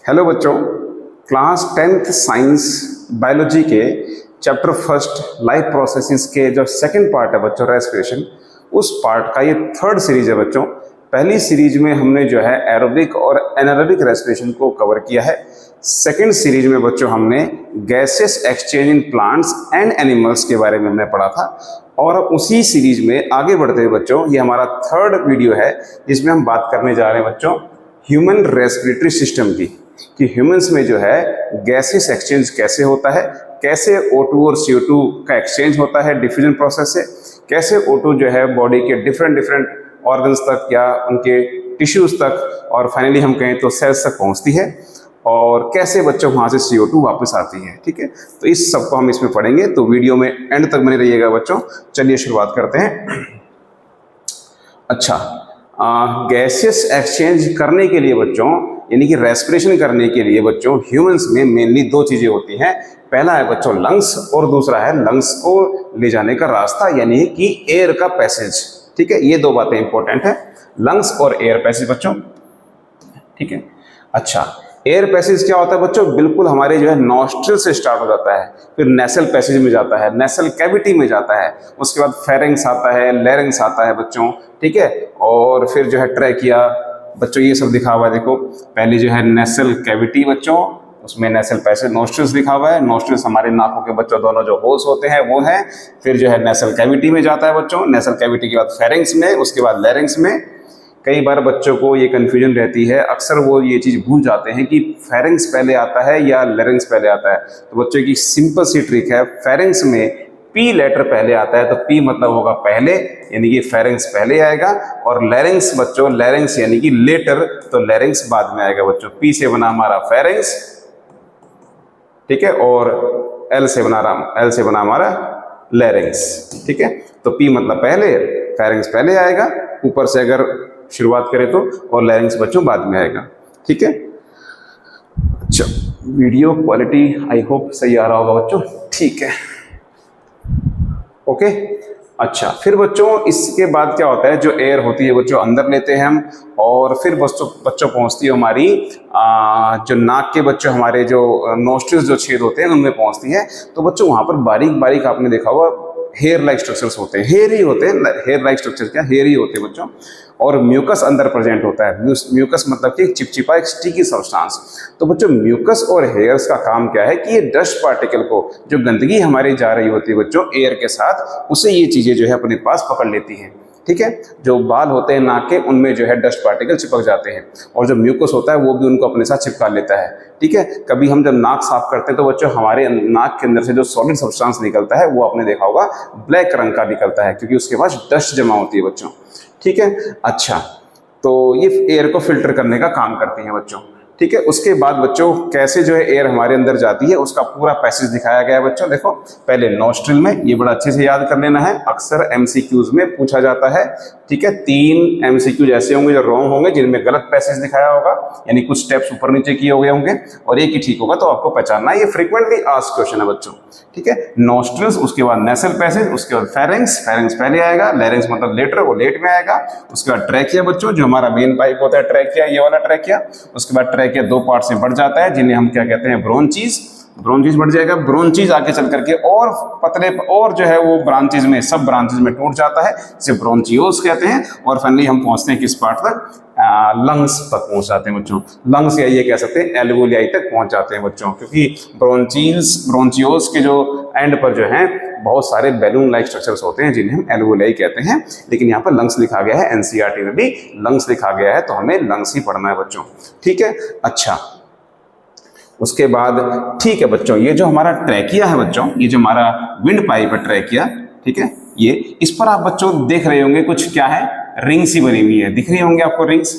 Hello बच्चों, class 10th science biology के chapter first life processes के जो सेकंड पार्ट है बच्चों रेस्पिरेशन, उस पार्ट का ये थर्ड सीरीज है बच्चों। पहली सीरीज में हमने जो है एरोबिक और एनारोबिक रेस्पिरेशन को कवर किया है। सेकंड सीरीज में बच्चों हमने gases exchange in plants and animals के बारे में हमने पढ़ा था। और उसी सीरीज में आगे बढ़ते हुए बच्चों ये हमारा थर्ड वीडियो है जिसमें हम बात करने जा रहे हैं बच्चों ह्यूमन रेस्पिरेटरी सिस्टम की, कि ह्यूमंस में जो है गैसेस एक्सचेंज कैसे होता है, कैसे O2 और CO2 का एक्सचेंज होता है डिफ्यूजन प्रोसेस से, कैसे O2 जो है बॉडी के डिफरेंट ऑर्गन्स तक या उनके टिश्यूज तक और फाइनली हम कहें तो सेल्स तक पहुंचती है, और कैसे बच्चों वहाँ से CO2 वापस आती है। ठीक है, तो इस सब को हम इसमें पढ़ेंगे, तो वीडियो में एंड तक बने रहिएगा बच्चों। चलिए शुरुआत करते हैं। अच्छा, गैसेस एक्सचेंज करने के लिए बच्चों यानी कि रेस्पिरेशन करने के लिए बच्चों ह्यूमंस में मेनली दो चीजें होती हैं। पहला है बच्चों लंग्स और दूसरा है लंग्स को ले जाने का रास्ता यानी कि एयर का पैसेज। ठीक है, ये दो बातें इंपॉर्टेंट है, लंग्स और एयर पैसेज बच्चों। ठीक है, अच्छा एयर पैसेज क्या होता है बच्चों, बिल्कुल हमारे जो है नॉस्ट्रिल से स्टार्ट हो जाता है, फिर नेसल पैसेज में जाता है, नेसल कैविटी में जाता है, उसके बाद फेरिंग्स आता है, लैरिंग्स आता है बच्चों। ठीक है, और फिर जो है ट्रैकिया बच्चों, ये सब दिखा हुआ है देखो। पहले जो है नेसल कैविटी बच्चों, उसमें नेसल पैसेज नोस्ट्रिल्स लिखा हुआ है, नोस्ट्रिल्स हमारे नाकों के बच्चों दोनों जो होल्स होते हैं वो है। फिर जो है नेसल कैविटी में जाता है बच्चों, नेसल कैविटी के बाद फेरिंग्स में, उसके बाद लैरिंग्स में। कई बार बच्चों को ये कन्फ्यूजन रहती है, अक्सर वो ये चीज़ भूल जाते हैं कि फेरिंग्स पहले आता है या लैरिंग्स पहले आता है। तो बच्चों की सिंपल सी ट्रिक है, फेरिंग्स में पी लेटर पहले आता है, तो पी मतलब होगा पहले यानी कि फेरिंग्स पहले आएगा, और लैरिंग्स बच्चों लैरिंग्स यानी कि लेटर, तो लैरिंग्स बाद में आएगा बच्चों। पी से बना हमारा फेरिंग्स, ठीक है, और एल से बना हमारा लैरिंग्स। ठीक है, तो पी मतलब पहले, फेरिंग्स पहले आएगा ऊपर से अगर शुरुआत करें तो, और लैरिंग्स बच्चों बाद में आएगा। ठीक है, अच्छा वीडियो क्वालिटी आई होप सही आ रहा होगा बच्चों। ठीक है, ओके। अच्छा फिर बच्चों इसके बाद क्या होता है, जो एयर होती है बच्चों अंदर लेते हैं हम, और फिर बच्चों पहुंचती है हमारी जो नाक के बच्चों हमारे जो नोस्ट्रिल्स जो छेद होते हैं उनमें पहुंचती है। तो बच्चों वहां पर बारीक बारीक आपने देखा होगा हेयर लाइक स्ट्रक्चर्स होते हैं, हेयर ही होते हैं, हेयर लाइक स्ट्रक्चर क्या हेयर ही होते हैं बच्चों। और म्यूकस अंदर प्रेजेंट होता है, म्यूकस मतलब कि चिपचिपा एक स्टिकी सब्सटेंस। तो बच्चों म्यूकस और हेयर्स का काम क्या है कि ये डस्ट पार्टिकल को, जो गंदगी हमारी जा रही होती है बच्चों एयर के साथ, उसे ये चीजें जो है अपने पास पकड़ लेती हैं। ठीक है, जो बाल होते हैं नाक के उनमें जो है डस्ट पार्टिकल चिपक जाते हैं, और जो म्यूकस होता है वो भी उनको अपने साथ चिपका लेता है। ठीक है, कभी हम जब नाक साफ करते हैं तो बच्चों हमारे नाक के अंदर से जो सॉलिड सब्सटेंस निकलता है वो आपने देखा होगा ब्लैक रंग का निकलता है, क्योंकि उसके पास डस्ट जमा होती है बच्चों। ठीक है, अच्छा तो ये एयर को फिल्टर करने का काम करती हैं बच्चों। ठीक है, उसके बाद बच्चों कैसे जो है एयर हमारे अंदर जाती है उसका पूरा पैसेज दिखाया गया है बच्चों। देखो पहले नॉस्ट्रिल में, ये बड़ा अच्छे से याद कर लेना है, अक्सर MCQs में पूछा जाता है। ठीक है, 3 MCQs ऐसे होंगे जो रॉन्ग होंगे, जिनमें गलत पैसेज दिखाया होगा, यानी कुछ स्टेप्स ऊपर नीचे किए हुए होंगे, और एक ही ठीक होगा, तो आपको पहचानना है। ये फ्रीक्वेंटली आस्क्ड क्वेश्चन है बच्चों। ठीक है, नॉस्ट्रिल्स, उसके बाद नेसल पैसेज, उसके बाद फेरिंग्स पहले आएगा, लैरिंग्स मतलब लेटर, वो लेट में आएगा। उसके बाद ट्रैकिया बच्चों, जो हमारा मेन पाइप होता है ट्रैकिया, ये वाला ट्रैकिया। उसके बाद ट्रैकिया 2 पार्ट से बढ़ जाता है, जिन्हें हम क्या कहते हैं ब्रोंचीज बढ़ जाएगा। ब्रोंचीज आगे चल करके और पतले और जो है वो ब्रांचेज में, सब ब्रांचेज में टूट जाता है, जिसे ब्रोंचियोल्स कहते हैं। और फाइनली हम पहुंचते हैं किस पार्ट तक, लंग्स तक पहुंच जाते हैं बच्चों। लंग्स या ये कह सकते हैं एल्वोलियाई तक पहुंच जाते हैं बच्चों, क्योंकि ब्रोंचियोल्स के जो एंड पर जो है बहुत सारे बैलून लाइक स्ट्रक्चर्स होते हैं, जिन्हें हम एल्वोलियाई कहते हैं। लेकिन यहाँ पर लंग्स लिखा गया है, NCERT में भी लंग्स लिखा गया है, तो हमें लंग्स ही पढ़ना है बच्चों। ठीक है, अच्छा उसके बाद ठीक है बच्चों, ये जो हमारा ट्रैकिया है बच्चों, ये जो हमारा विंड पाइप है ट्रैकिया, ठीक है, ये इस पर आप बच्चों देख रहे होंगे कुछ क्या है, रिंग्स ही बनी हुई है, दिख रही होंगी आपको रिंग्स।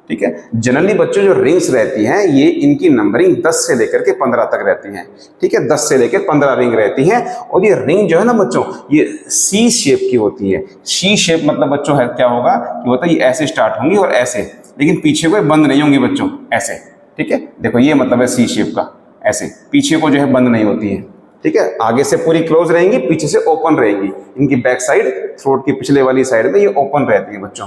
ठीक है, जनरली बच्चों जो रिंग्स रहती हैं ये इनकी नंबरिंग 10 से लेकर के 15 तक रहती हैं। ठीक है, 10 से लेकर 15 रिंग रहती हैं, और ये रिंग जो है ना बच्चों ये C शेप की होती है। C शेप मतलब बच्चों है क्या होगा कि होता है ये ऐसे स्टार्ट होंगी और ऐसे, लेकिन पीछे को बंद नहीं होंगे बच्चों, ऐसे। ठीक है, देखो ये मतलब है C शेप का, ऐसे पीछे को जो है बंद नहीं होती है। ठीक है, आगे से पूरी क्लोज रहेंगी, पीछे से ओपन रहेंगी। इनकी बैक साइड थ्रोट की पिछले वाली साइड में ये ओपन रहती है बच्चों।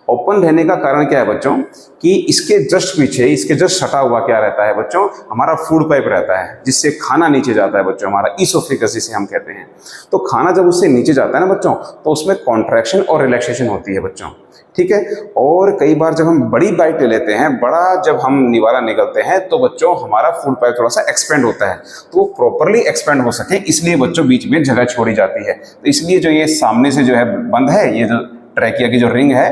ओपन रहने का कारण क्या है बच्चों कि इसके जस्ट पीछे, इसके जस्ट सटा हुआ क्या रहता है बच्चों, हमारा फूड पाइप रहता है, जिससे खाना नीचे जाता है बच्चों, हमारा ईसोफेगस जिसे हम कहते हैं। तो खाना जब उससे नीचे जाता है ना बच्चों, तो उसमें कॉन्ट्रैक्शन और रिलैक्सेशन होती है बच्चों, ठीक है। और कई बार जब हम बड़ी बाइट ले लेते हैं, बड़ा जब हम निवाला निकलते हैं, तो बच्चों हमारा फूड पाइप थोड़ा सा एक्सपेंड होता है, तो वो प्रॉपरली एक्सपेंड हो सके, इसलिए बच्चों बीच में जगह छोड़ी जाती है। तो इसलिए जो ये सामने से जो है बंद है, ये जो ट्रैकिया की जो रिंग है,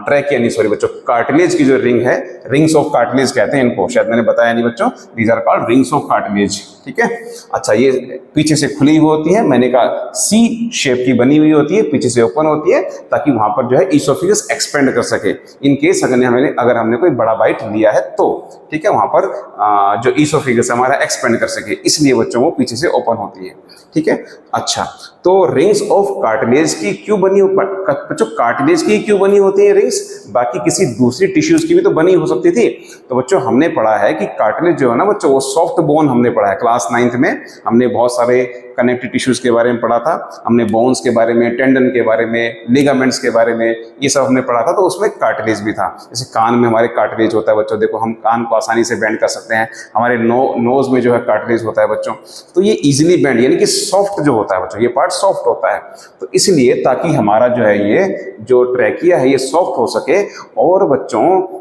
ट्रैकिया नहीं सॉरी बच्चों, कार्टिलेज की जो रिंग है, रिंग्स ऑफ कार्टिलेज कहते हैं इनको, शायद मैंने बताया नहीं बच्चों, these are called rings of cartilage, ठीक है। अच्छा, ये पीछे से खुली हुई होती है, मैंने कहा सी शेप की बनी हुई होती है, पीछे से ओपन होती है, ताकि वहां पर जो है ईसोफेगस एक्सपेंड कर सके, इन केस अगर हमने कोई बड़ा बाइट लिया है तो, ठीक है, वहां पर जो ईसोफेगस हमारा एक्सपेंड कर सके, इसलिए बच्चों वो पीछे से ओपन होती है, ठीक है। अच्छा, तो रिंग्स ऑफ कार्टिलेज की क्यों बनी बच्चों, कार्टिलेज की क्यों बनी होती है रिंग्स, बाकी किसी दूसरी टिश्यूज की भी तो बनी हो सकती थी। तो बच्चों हमने पढ़ा है कि कार्टिलेज जो है ना बच्चों, वो सॉफ्ट बोन हमने पढ़ा है क्लास 9th में, हमने बहुत सारे कनेक्टिव टिश्यूज के बारे में पढ़ा था, हमने बोन्स के बारे में, टेंडन के बारे में, लिगामेंट्स के बारे में, ये सब हमने पढ़ा था। तो उसमें कार्टिलेज भी था, जैसे कान में हमारे कार्टिलेज होता है बच्चों, देखो हम कान को आसानी से बेंड कर सकते हैं, हमारे नोज में जो है कार्टिलेज होता है बच्चों, तो ये इजीली बेंड, यानी कि सॉफ्ट जो होता है बच्चों, ये पार्ट सॉफ्ट होता है। तो इसलिए ताकि हमारा जो है ये जो ट्रैकिया है ये सॉफ्ट हो सके, और बच्चों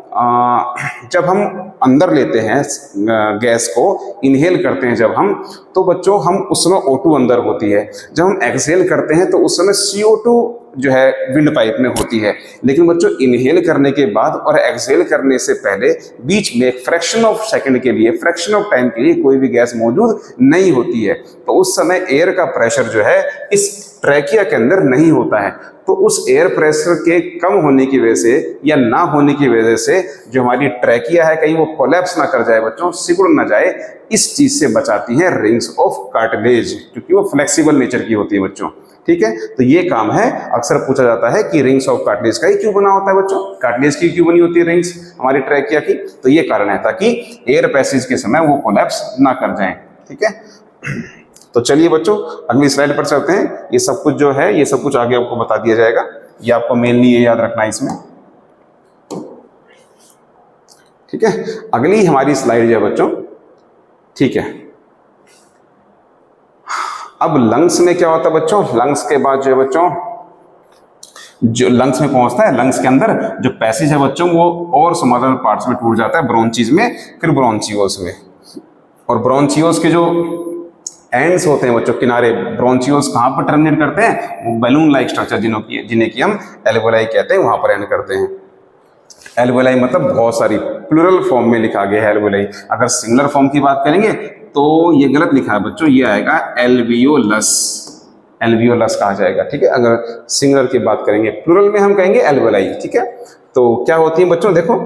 जब हम अंदर लेते हैं गैस को, इनहेल करते हैं जब हम, तो बच्चों हम उस समय O2 अंदर होती है, जब हम एक्सहेल करते हैं तो उस समय CO2 जो है विंड पाइप में होती है। लेकिन बच्चों इनहेल करने के बाद और एक्सहेल करने से पहले बीच में एक फ्रैक्शन ऑफ सेकंड के लिए, फ्रैक्शन ऑफ टाइम के लिए कोई भी गैस मौजूद नहीं होती है, तो उस समय एयर का प्रेशर जो है इस ट्रैकिया के अंदर नहीं होता है। तो उस एयर प्रेशर के कम होने की वजह से या ना होने की वजह से जो हमारी ट्रैकिया है कहीं वो कोलैप्स ना कर जाए बच्चों, सिकुड़ ना जाए, इस चीज से बचाती है रिंग्स ऑफ कार्टिलेज, क्योंकि वो फ्लेक्सिबल नेचर की होती है बच्चों, ठीक है। तो ये काम है, अक्सर पूछा जाता है कि रिंग्स ऑफ कार्टिलेज का ही क्यों बना होता है बच्चों, कार्टिलेज की क्यों बनी होती है रिंग्स हमारी ट्रैकिया की, तो ये कारण है ताकि एयर पैसेज के समय वो कोलैप्स ना कर जाए, ठीक है। तो चलिए बच्चों अगली स्लाइड पर चलते हैं। ये सब कुछ जो है ये सब कुछ आगे आपको बता दिया जाएगा, ये आपको मेनली ये याद रखना है इसमें, ठीक है। अगली हमारी स्लाइड जो है बच्चों, ठीक है, अब लंग्स में क्या होता है बच्चों, लंग्स के बाद जो है बच्चों, जो लंग्स में पहुंचता है, लंग्स के अंदर जो पैसेज है बच्चों वो और स्मॉलर पार्ट्स में टूट जाता है, ब्रोंचीज में, फिर ब्रोंचियोल्स में, और ब्रोंचियोल्स के जो एंड्स होते हैं बच्चों, किनारे, ब्रोंचियोल्स कहाँ पर टर्मिनेट करते हैं, वो बैलून लाइक स्ट्रक्चर जिन्हें कि हम एल्वेलाई कहते हैं, वहां पर एंड करते हैं। एल्वेलाई मतलब बहुत सारी, प्लूरल फॉर्म में लिखा गया है एल्वेलाई। अगर सिंगुलर फॉर्म की बात करेंगे तो ये गलत लिखा है बच्चों, ये आएगा एल्वियोलस, एल्वियोलस कहा जाएगा, ठीक है। अगर सिंगुलर की बात करेंगे, प्लूरल में हम कहेंगे एल्वेलाई, ठीक है। तो क्या होती है बच्चों, देखो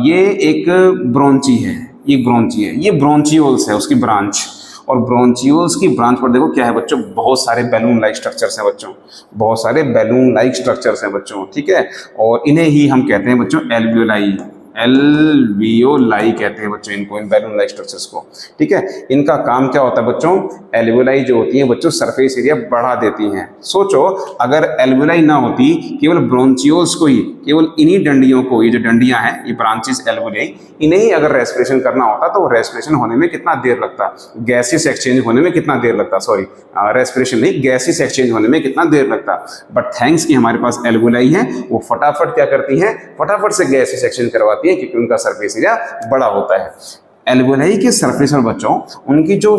ये एक ब्रोंची है, ये ब्रोंची है, ये ब्रोंचियोल्स है उसकी ब्रांच, और ब्रोंचियोल्स की ब्रांच पर देखो क्या है बच्चों, बहुत सारे बैलून लाइक स्ट्रक्चर्स हैं बच्चों, बहुत सारे बैलून लाइक स्ट्रक्चर्स हैं बच्चों, ठीक है। और इन्हें ही हम कहते हैं बच्चों एल्वियोलाई, एल्वियोलाई कहते हैं बच्चों इनको, इन बैलून लाइक स्ट्रक्चर्स को, ठीक है। इनका काम क्या होता है बच्चों, एल्वियोलाई जो होती है बच्चों सरफेस एरिया बढ़ा देती हैं। सोचो अगर एल्वियोलाई ना होती, केवल ब्रोंचियोल्स को ही, केवल इन्हीं डंडियों को, ये जो डंडियां हैं ये ब्रांचेस एल्वियोलाई, इन्हें ही अगर रेस्पिरेशन करना होता तो रेस्पिरेशन होने में कितना देर लगता, गैसेस एक्सचेंज होने में कितना देर लगता, सॉरी रेस्पिरेशन नहीं, गैसेस एक्सचेंज होने में कितना देर लगता। बट थैंक्स कि हमारे पास एल्वियोलाई है, वो फटाफट क्या करती हैं, फटाफट से गैसेस एक्सचेंज करवाती है, क्योंकि उनका सरफेस एरिया बड़ा होता है। एल्वियोलाई के सरफेस में बच्चों, उनकी जो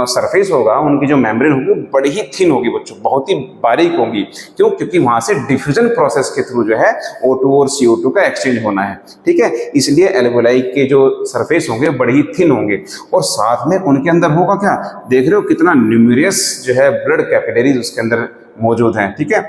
सरफेस होगा, उनकी जो मेम्ब्रेन होगी बड़ी ही थिन होगी बच्चों, बहुत ही बारीक होगी। क्यों, क्योंकि वहां से डिफ्यूजन प्रोसेस के थ्रू जो है O2 और CO2 का एक्सचेंज होना है, ठीक है। इसलिए एल्वियोलाई के जो सरफेस होंगे बड़ी ही थिन होंगे, और साथ में उनके अंदर होगा क्या, देख रहे हो कितना न्यूमेरियस जो है ब्लड कैपिलरीज उसके अंदर मौजूद हैं, ठीक है।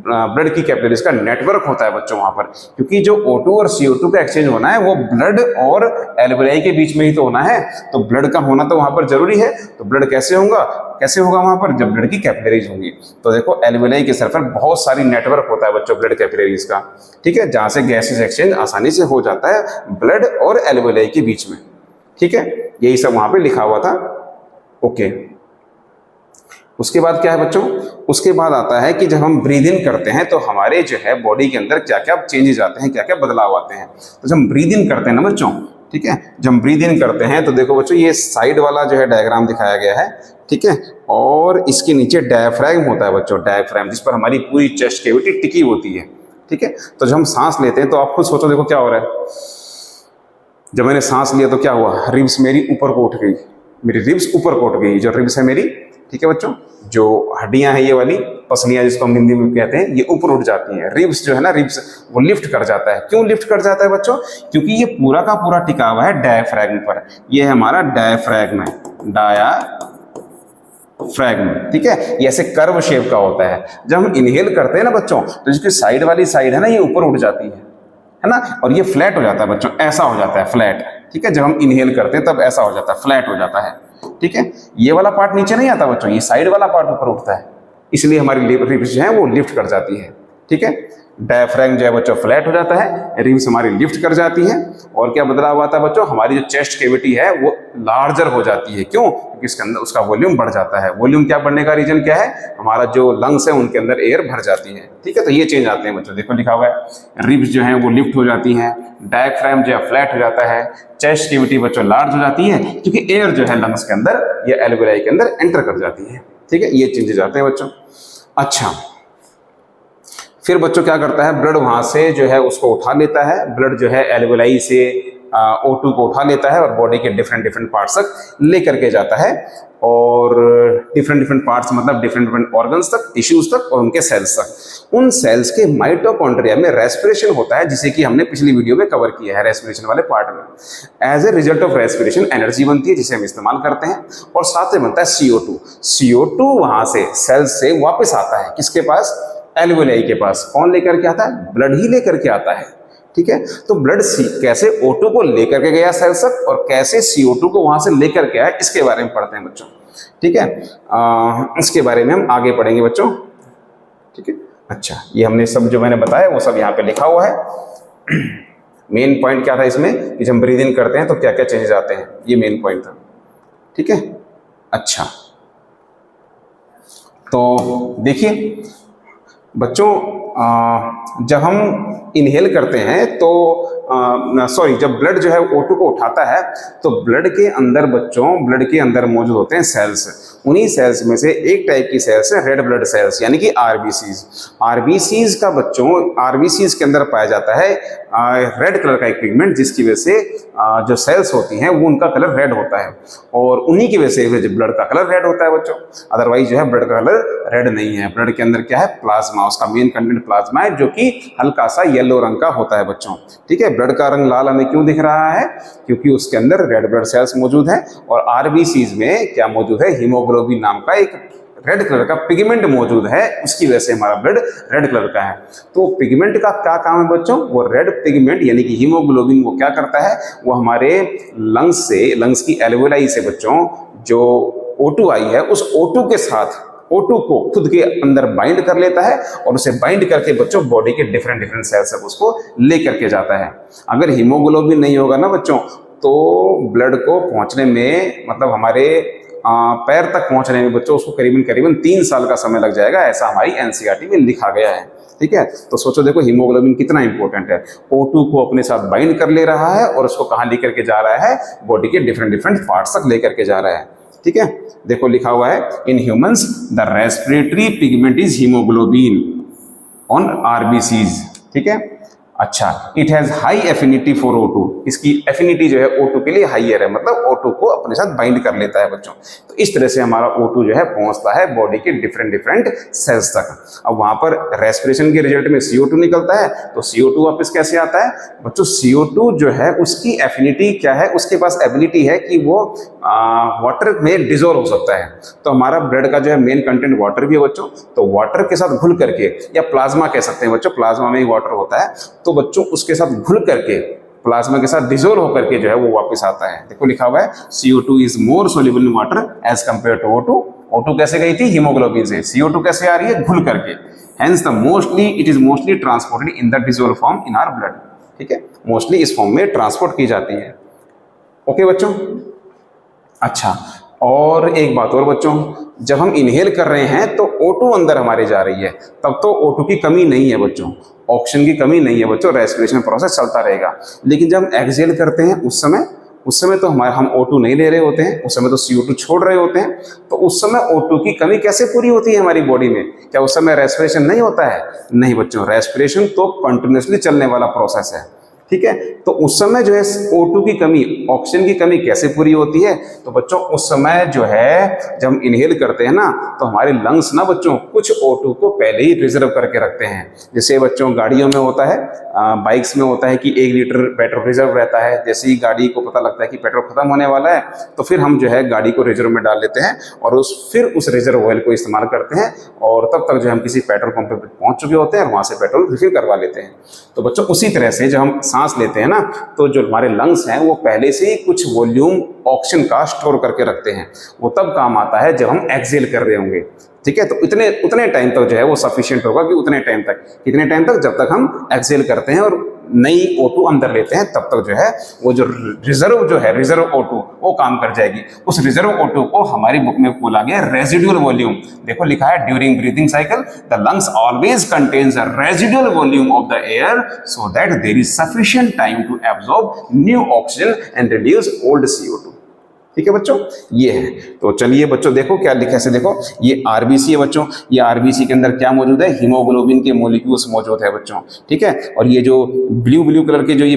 ब्लड की कैपिलरीज का नेटवर्क होता है बच्चों वहां पर, क्योंकि जो O2 और CO2 का एक्सचेंज होना है वो ब्लड और एल्वियोलाई के बीच में ही तो होना है, तो ब्लड का होना तो वहां पर जरूरी है। तो ब्लड कैसे होगा वहां पर, जब ब्लड की कैपिलरीज होंगी। तो देखो एल्वियोलाई के सर पर बहुत सारी नेटवर्क होता है बच्चों ब्लड कैपिलरीज का, ठीक है, जहां से गैसेस एक्सचेंज आसानी से हो जाता है ब्लड और एल्वियोलाई के बीच में, ठीक है। यही सब वहां पे लिखा हुआ था, ओके। उसके बाद क्या है बच्चों, उसके बाद आता है कि जब हम ब्रीद इन करते हैं तो हमारे जो है बॉडी के अंदर क्या क्या चेंजेस आते हैं, क्या क्या बदलाव आते हैं। तो जब हम ब्रीद इन करते हैं ना बच्चों, ठीक है, जब हम ब्रीद इन करते हैं तो देखो बच्चों ये साइड वाला जो है डायग्राम दिखाया गया है, ठीक है, और इसके नीचे डायफ्राम होता है बच्चों, डायफ्राम जिस पर हमारी पूरी चेस्ट कैविटी टिकी होती है, ठीक है। तो जब हम सांस लेते हैं तो आप खुद सोचो, देखो क्या हो रहा है, जब मैंने सांस लिया तो क्या हुआ, रिब्स मेरी ऊपर को उठ गई, मेरी रिब्स ऊपर को उठ गई, जो रिब्स है मेरी, ठीक है बच्चों, जो हड्डियां हैं ये वाली पसलियां जिसको हम हिंदी में कहते हैं, ये ऊपर उठ जाती हैं। रिब्स जो है ना, रिब्स वो लिफ्ट कर जाता है। क्यों लिफ्ट कर जाता है बच्चों, क्योंकि ये पूरा का पूरा टिका हुआ है डायफ्रैगम पर। ये है हमारा डायफ्रैगम, डायाफ्रैगम, ठीक है, ये ऐसे कर्व शेप का होता है। जब हम इनहेल करते हैं ना बच्चों, तो जिसकी साइड वाली साइड है ना, ये ऊपर उठ जाती है ना, और ये फ्लैट हो जाता है बच्चों, ऐसा हो जाता है फ्लैट, ठीक है। जब हम इनहेल करते हैं तब ऐसा हो जाता है, फ्लैट हो जाता है, ठीक है। ये वाला पार्ट नीचे नहीं आता बच्चों, ये साइड वाला पार्ट ऊपर उठता है, इसलिए हमारी रिब्स जो है वो लिफ्ट कर जाती है, ठीक है। डायफ्रैगम जो है बच्चों फ्लैट हो जाता है, रिब्स हमारी लिफ्ट कर जाती है। और क्या बदलाव आता है बच्चों, हमारी जो चेस्ट कैविटी है वो लार्जर हो जाती है। क्यों, क्योंकि इसके अंदर उसका वॉल्यूम बढ़ जाता है। वॉल्यूम क्या बढ़ने का रीजन क्या है, हमारा जो लंग्स है उनके अंदर एयर भर जाती है, ठीक है। तो ये चेंज आते हैं बच्चों, देखो लिखा हुआ है, रिब्स जो है वो लिफ्ट हो जाती हैं, डायफ्रैगम जो है फ्लैट हो जाता है, चेस्ट कैविटी बच्चों लार्ज हो जाती है, क्योंकि एयर जो है लंग्स के अंदर या एल्वेलाई के अंदर एंटर कर जाती है, ठीक है। ये चेंजेस आते हैं बच्चों। अच्छा, फिर बच्चों क्या करता है, ब्लड वहां से जो है उसको उठा लेता है, ब्लड जो है एल्वेलाई से O2 को उठा लेता है और बॉडी के डिफरेंट डिफरेंट पार्ट्स तक लेकर के जाता है, और डिफरेंट डिफरेंट पार्ट्स मतलब डिफरेंट डिफरेंट ऑर्गन्स तक, टिश्यूज तक और उनके सेल्स तक। उन सेल्स के माइटोकॉन्ड्रिया में रेस्पिरेशन होता है, जिसे कि हमने पिछली वीडियो में कवर किया है रेस्पिरेशन वाले पार्ट में। As a result of respiration energy बनती है जिसे हम इस्तेमाल करते हैं, और साथ में बनता है CO2। CO2 वहां से सेल्स से वापस आता है किसके पास, एल्वेलाई के पास। कौन लेकर के आता है, ब्लड ही लेकर के आता है, ठीक है। तो ब्लड कैसे O2 को लेकर के गया सेल्स तक और कैसे CO2 को वहां से लेकर के आया, इसके बारे में पढ़ते हैं बच्चों, ठीक है। इसके बारे में हम आगे पढ़ेंगे बच्चों, ठीक है। अच्छा, ये हमने सब जो मैंने बताया वो सब यहाँ पे लिखा हुआ है। मेन पॉइंट क्या था इसमें कि जब हम ब्रीद इन करते हैं तो क्या क्या चेंजेस आते हैं, ये मेन पॉइंट था, ठीक है। अच्छा, तो देखिए बच्चों, जब हम इनहेल करते हैं तो जब ब्लड जो है O2 को उठाता है तो ब्लड के अंदर बच्चों, ब्लड के अंदर मौजूद होते हैं सेल्स। उन्हीं सेल्स में से एक टाइप की सेल्स है रेड ब्लड सेल्स, यानी कि RBCs। RBCs का बच्चों, RBCs के अंदर पाया जाता है रेड कलर का एक पिगमेंट, जिसकी वजह से जो सेल्स होती हैं वो उनका कलर रेड होता है, और उन्हीं की वजह से ब्लड का कलर रेड होता है बच्चों। अदरवाइज जो है ब्लड का कलर रेड नहीं है। ब्लड के अंदर क्या है, प्लाज्मा, उसका मेन कंटेंट प्लाज्मा है, जो कि हल्का सा येलो रंग का होता है बच्चों, ठीक है। ब्लड का रंग लाल हमें क्यों दिख रहा है, क्योंकि उसके अंदर रेड ब्लड सेल्स मौजूद है, और RBCs में क्या मौजूद है, हीमोग्लोबिन नाम का एक रेड कलर का पिगमेंट मौजूद है, उसकी वजह से हमारा ब्लड रेड कलर का है। तो पिगमेंट का क्या काम है बच्चों, वो रेड पिगमेंट यानी कि हीमोग्लोबिन वो क्या करता है, वो हमारे लंग्स से, लंग्स की एल्वेलाई से बच्चों जो O2 आई है, उस O2 के साथ O2 को खुद के अंदर बाइंड कर लेता है, और उसे बाइंड करके बच्चों बॉडी के डिफरेंट डिफरेंट सेल्स तक उसको ले करके जाता है। अगर हीमोग्लोबिन नहीं होगा ना बच्चों, तो ब्लड को पहुंचने में, मतलब हमारे पैर तक पहुंचने में बच्चों उसको करीबन करीबन 3 साल का समय लग जाएगा, ऐसा हमारी NCERT में लिखा गया है, ठीक है। तो सोचो देखो हीमोग्लोबिन कितना इंपॉर्टेंट है, O2 को अपने साथ बाइंड कर ले रहा है और उसको कहाँ लेकर के जा रहा है, बॉडी के डिफरेंट डिफरेंट पार्ट्स तक लेकर के जा रहा है, ठीक है। देखो लिखा हुआ है, in humans the respiratory pigment is haemoglobin on RBCs, ठीक है। अच्छा, it has high affinity for O2, इसकी एफिनिटी जो है O2 के लिए हाइयर है, मतलब O2 को अपने साथ बाइंड कर लेता है बच्चों। तो इस तरह से हमारा O2 जो है पहुंचता है बॉडी के डिफरेंट डिफरेंट सेल्स तक। अब वहां पर रेस्पिरेशन के रिजल्ट में CO2 निकलता है, तो CO2 वापस कैसे आता है बच्चों, CO2 जो है उसकी एफिनिटी क्या है, उसके पास एबिलिटी है कि वो वाटर में डिजोल्व हो सकता है। तो हमारा ब्लड का जो है मेन कंटेंट वाटर भी है बच्चों, तो वाटर के साथ घुल करके, या प्लाज्मा कह सकते हैं बच्चों, प्लाज्मा में ही वाटर होता है, तो बच्चों उसके साथ घुल करके, प्लाज्मा के साथ डिजोल्व होकर के जो है वो वापस आता है। देखो लिखा हुआ है, CO2 is more soluble in water as compare to O2। O2 कैसे गई थी, हीमोग्लोबिन से, CO2 कैसे आ रही है, घुल करके। Hence the mostly it is mostly transported in the dissolve form in our blood, ठीक है, मोस्टली इस फॉर्म में ट्रांसपोर्ट की जाती है। ओके बच्चों। अच्छा, और एक बात और बच्चों, जब हम इनहेल कर रहे हैं तो O2 अंदर हमारे जा रही है, तब तो O2 की कमी नहीं है बच्चों, ऑक्सीजन की कमी नहीं है बच्चों, रेस्पिरेशन प्रोसेस चलता रहेगा। लेकिन जब हम एक्सहेल करते हैं उस समय तो हम O2 नहीं ले रहे होते हैं, उस समय तो CO2 छोड़ रहे होते हैं। तो उस समय O2 की कमी कैसे पूरी होती है हमारी बॉडी में? क्या उस समय रेस्पिरेशन नहीं होता है? नहीं बच्चों, रेस्पिरेशन तो कंटिन्यूसली चलने वाला प्रोसेस है, ठीक है। तो उस समय जो है O2 की कमी, ऑक्सीजन की कमी कैसे पूरी होती है? तो बच्चों उस समय जो है जब हम इनहेल करते हैं ना, तो हमारे लंग्स ना बच्चों कुछ O2 को पहले ही रिजर्व करके रखते हैं। जैसे बच्चों गाड़ियों में होता है, बाइक्स में होता है कि 1 लीटर पेट्रोल रिजर्व रहता है। जैसे ही गाड़ी को पता लगता है कि पेट्रोल खत्म होने वाला है, तो फिर हम जो है गाड़ी को रिजर्व में डाल लेते हैं और फिर उस रिजर्व ऑयल को इस्तेमाल करते हैं, और तब तक जो हम किसी पेट्रोल पंप पे पहुंच चुके होते हैं और वहां से पेट्रोल रिफिल करवा लेते हैं। तो बच्चों उसी तरह से जब हम सांस लेते हैं ना, तो जो हमारे लंग्स हैं वो पहले से ही कुछ वॉल्यूम ऑक्सीजन का स्टोर करके रखते हैं। वो तब काम आता है जब हम एक्सहेल कर रहे होंगे, ठीक है। तो उतने टाइम तक जो है वो सफिशिएंट होगा कि कितने टाइम तक, जब तक हम एक्सहेल करते हैं और नई O2 अंदर लेते हैं, तब तक जो है वो जो रिजर्व O2 वो काम कर जाएगी। उस रिजर्व O2 को हमारी बुक में बोला गया रेजिडुअल वॉल्यूम। देखो लिखा है during breathing cycle the lungs always contains a residual volume of the air so that there is sufficient time to absorb new oxygen and reduce old CO2। ठीक है बच्चों, ये है। तो चलिए बच्चों देखो क्या लिखा है, देखो ये आरबीसी है बच्चों। ये आरबीसी के अंदर क्या मौजूद है? हीमोग्लोबिन के मॉलिक्यूल्स मौजूद है बच्चों, ठीक है। और ये जो ब्लू कलर के जो ये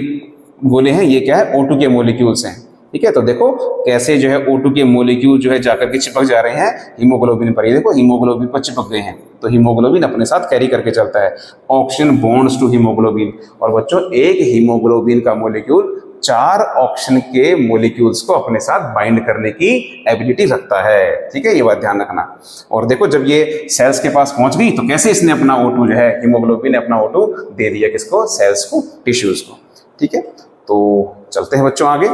गोले हैं, ये क्या है? O2 के मॉलिक्यूल्स हैं, ठीक है। तो देखो कैसे जो है O2 के मॉलिक्यूल जो है जाकर के चिपक जा रहे हैं हीमोग्लोबिन पर। ये देखो हीमोग्लोबिन पर चिपक गए हैं, तो हीमोग्लोबिन अपने साथ कैरी करके चलता है। Oxygen bonds to haemoglobin. और बच्चों एक हीमोग्लोबिन का मॉलिक्यूल 4 ऑक्सीजन के मॉलिक्यूल्स को अपने साथ बाइंड करने की एबिलिटी रखता है, ठीक है। ये बात ध्यान रखना। और देखो जब ये सेल्स के पास पहुंच गई तो कैसे इसने अपना O2 जो है, हीमोग्लोबिन ने अपना O2 दे दिया किसको? सेल्स को, टिश्यूज को, ठीक है। तो चलते हैं बच्चों आगे।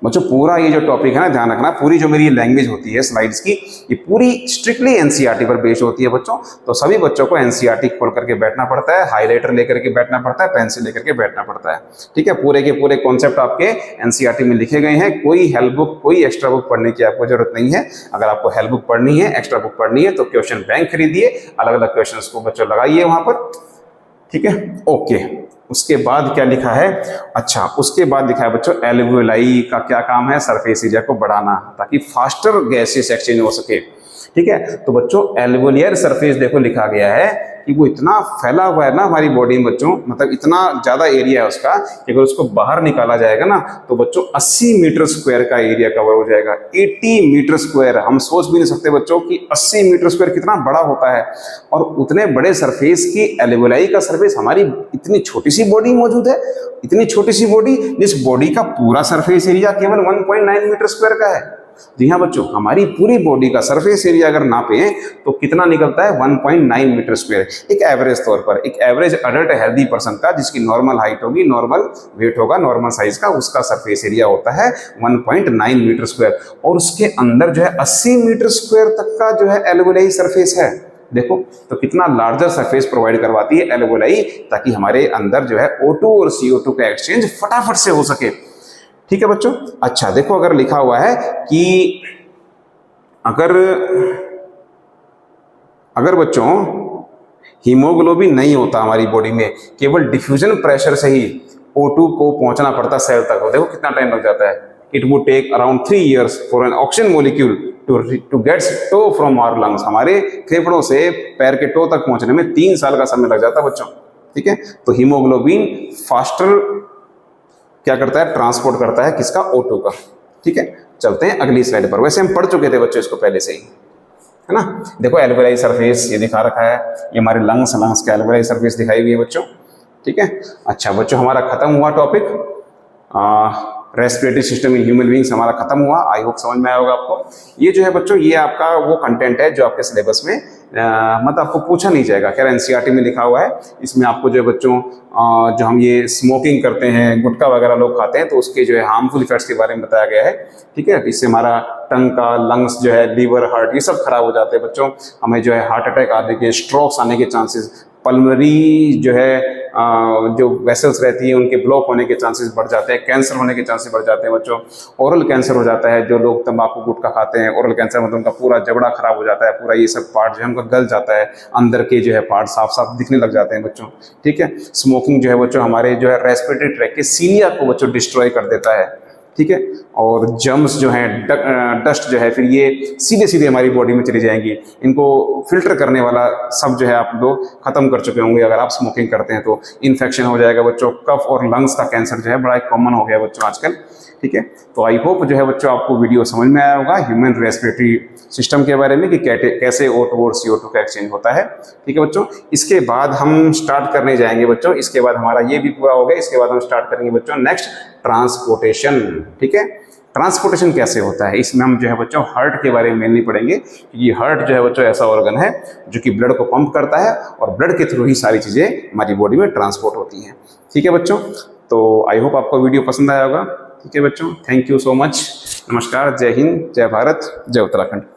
बच्चों पूरा ये जो टॉपिक है ना, ध्यान रखना, पूरी जो मेरी लैंग्वेज होती है स्लाइड्स की, ये पूरी स्ट्रिक्टली एनसीईआरटी पर बेस्ड होती है बच्चों। तो सभी बच्चों को एनसीईआरटी खोल करके बैठना पड़ता है, हाइलाइटर लेकर के बैठना पड़ता है, पेंसिल लेकर के बैठना पड़ता है, ठीक है। पूरे के पूरे कॉन्सेप्ट आपके एनसीईआरटी में लिखे गए हैं। कोई हेल्प बुक, कोई एक्स्ट्रा बुक पढ़ने की आपको जरूरत नहीं है। अगर आपको हेल्प बुक पढ़नी है, एक्स्ट्रा बुक पढ़नी है, तो क्वेश्चन बैंक खरीदिए, अलग अलग क्वेश्चन को बच्चों लगाइए वहां पर, ठीक है। ओके, उसके बाद क्या लिखा है? अच्छा, उसके बाद लिखा है बच्चों एल्वेओलाई का क्या काम है? सरफेस एरिया को बढ़ाना ताकि फास्टर गैसेस एक्सचेंज हो सके, ठीक है। तो बच्चों एल्वेओलियर सरफेस देखो लिखा गया है कि वो इतना फैला हुआ है ना हमारी बॉडी में बच्चों, मतलब इतना ज्यादा एरिया है उसका कि अगर उसको बाहर निकाला जाएगा ना, तो बच्चों 80 मीटर स्क्वायर का एरिया कवर हो जाएगा। 80 मीटर स्क्वायर, हम सोच भी नहीं सकते बच्चों कि 80 मीटर स्क्वायर कितना बड़ा होता है। और उतने बड़े सरफेस की एल्वेओलाई का सरफेस, हमारी इतनी छोटी सी बॉडी मौजूद है, इतनी छोटी सी बॉडी, जिस बॉडी का पूरा सरफेस एरिया केवल 1.9 मीटर स्क्वायर का है। जी हाँ बच्चों, हमारी पूरी बॉडी का सरफेस एरिया अगर नापें तो कितना निकलता है? 1.9 मीटर स्क्वायर। एक एवरेज तौर पर, एक एवरेज अडल्ट हेल्दी पर्सन का, जिसकी नॉर्मल हाइट होगी, नॉर्मल वेट होगा, नॉर्मल साइज का, उसका सरफेस एरिया होता है 1.9 मीटर स्क्वायर। और उसके अंदर जो है 80 मीटर स्क्वायर तक का जो है एल्वेओलाई सरफेस है। देखो तो कितना लार्जर सरफेस प्रोवाइड करवाती है एल्वेओलाई, ताकि हमारे अंदर जो है O2 और CO2 का एक्सचेंज फटाफट से हो सके, ठीक है बच्चों। अच्छा देखो, अगर लिखा हुआ है कि अगर बच्चों हीमोग्लोबिन नहीं होता हमारी बॉडी में, केवल डिफ्यूजन प्रेशर से ही O2 को पहुंचना पड़ता सेल तक, देखो कितना टाइम लग जाता है। It would take around 3 years for an oxygen molecule to get to from our lungs. हमारे फेफड़ों से पैर के टो तक पहुंचने में 3 साल का समय लग जाता है बच्चों, ठीक है। तो हीमोग्लोबिन फास्टर क्या करता है? ट्रांसपोर्ट करता है किसका? O2 का, ठीक है। चलते हैं अगली स्लाइड पर। वैसे हम पढ़ चुके थे बच्चों इसको पहले से ही, है ना। देखो एल्वेओलाई सरफेस ये दिखा रखा है, ये हमारे लंग्स का एल्वेओलाई सरफेस दिखाई हुई है बच्चों, ठीक है। अच्छा बच्चों, हमारा खत्म हुआ topic respiratory system in human beings, हमारा खत्म हुआ। आई होप समझ में आया होगा आपको। ये जो है बच्चों, ये आपका वो कंटेंट है जो आपके सिलेबस में मतलब आपको पूछा नहीं जाएगा। खैर एनसीईआरटी में लिखा हुआ है, इसमें आपको जो है बच्चों जो हम ये स्मोकिंग करते हैं, गुटखा वगैरह लोग खाते हैं, तो उसके जो है हार्मफुल इफेक्ट्स के बारे में बताया गया है, ठीक है। इससे हमारा टंग का, लंग्स जो है, लीवर, हार्ट, ये सब खराब हो जाते हैं बच्चों। हमें जो है हार्ट अटैक आने के, स्ट्रोक्स आने के चांसेस, पल्मोनरी जो है जो वेसल्स रहती हैं उनके ब्लॉक होने के चांसेस बढ़ जाते हैं, कैंसर होने के चांसेस बढ़ जाते हैं बच्चों। ओरल कैंसर हो जाता है, जो लोग तंबाकू गुटखा खाते हैं, ओरल कैंसर मतलब उनका पूरा जबड़ा खराब हो जाता है, पूरा ये सब पार्ट जो है उनका गल जाता है, अंदर के जो है पार्ट साफ साफ दिखने लग जाते हैं बच्चों। ठीक है, स्मोकिंग जो है बच्चों हमारे जो है रेस्पिरेटरी ट्रैक के सीलिया को बच्चों डिस्ट्रॉय कर देता है। ठीक है, और जर्म्स जो हैं, डस्ट जो है, फिर ये सीधे सीधे हमारी बॉडी में चली जाएंगी। इनको फिल्टर करने वाला सब जो है आप लोग खत्म कर चुके होंगे अगर आप स्मोकिंग करते हैं तो। इन्फेक्शन हो जाएगा बच्चों, कफ और लंग्स का कैंसर जो है बड़ा कॉमन हो गया बच्चों आजकल। ठीक है, तो आई होप जो है बच्चों आपको वीडियो समझ में आया होगा ह्यूमन रेस्पिरेटरी सिस्टम के बारे में कि कैसे O2 और CO2 का एक्सचेंज होता है। ठीक है बच्चों, इसके बाद हम स्टार्ट करने जाएंगे बच्चों, इसके बाद हमारा ये भी पूरा हो गया, इसके बाद हम स्टार्ट करेंगे बच्चों नेक्स्ट ट्रांसपोर्टेशन। ठीक है, ट्रांसपोर्टेशन कैसे होता है, इसमें हम जो है बच्चों हार्ट के बारे में मेनली पढ़ेंगे। ये हार्ट जो है बच्चों ऐसा ऑर्गन है जो कि ब्लड को पंप करता है और ब्लड के थ्रू ही सारी चीज़ें हमारी बॉडी में ट्रांसपोर्ट होती हैं। ठीक है बच्चों, तो आई होप आपको वीडियो पसंद आया होगा। ठीक है बच्चों, थैंक यू सो मच। नमस्कार, जय हिंद, जय भारत, जय उत्तराखंड।